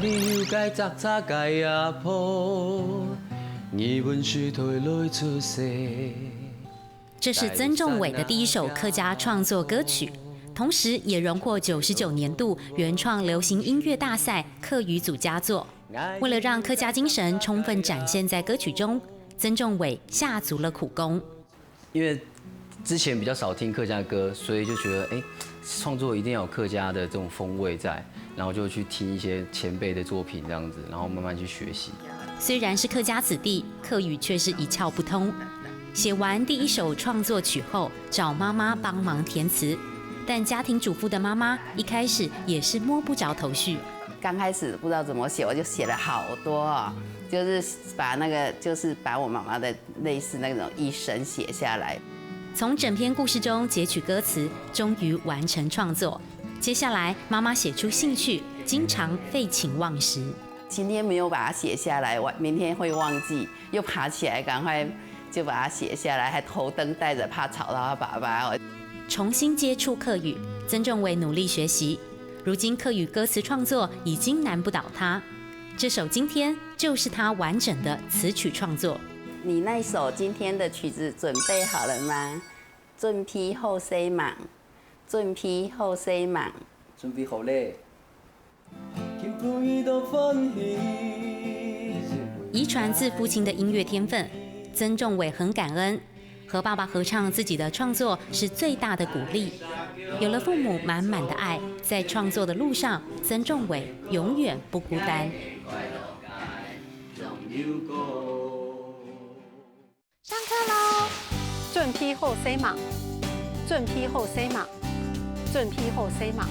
朋友该杂杂该也抱，你阮水退来出世。这是曾仲伟的第一首客家创作歌曲，同时也荣获99年度原创流行音乐大赛客语组佳作。为了让客家精神充分展现在歌曲中，曾仲伟下足了苦功。因为之前比较少听客家歌，所以就觉得创作一定要有客家的这种风味在，然后就去听一些前辈的作品这样子，然后慢慢去学习。虽然是客家子弟，客语却是一窍不通。写完第一首创作曲后，找妈妈帮忙填词，但家庭主妇的妈妈一开始也是摸不着头绪。刚开始不知道怎么写，我就写了好多哦，就是把我妈妈的类似那种一生写下来。从整篇故事中截取歌词，终于完成创作。接下来，妈妈写出兴趣，经常废寝忘食。今天没有把它写下来，明天会忘记，又爬起来赶快就把它写下来，还头灯带着，怕吵到他爸爸。重新接触客语，曾仲伟努力学习。如今客语歌词创作已经难不倒他。这首《今天》就是他完整的词曲创作。你那首今天的曲子准备好了吗？准备好些忙，准备好些忙，准备好嘞。遗传自父亲的音乐天分，曾仲伟很感恩，和爸爸合唱自己的创作是最大的鼓励。有了父母满满的爱，在创作的路上，曾仲伟永远不孤单。上课喽！准备好些忙，准备好些忙，准备好些忙。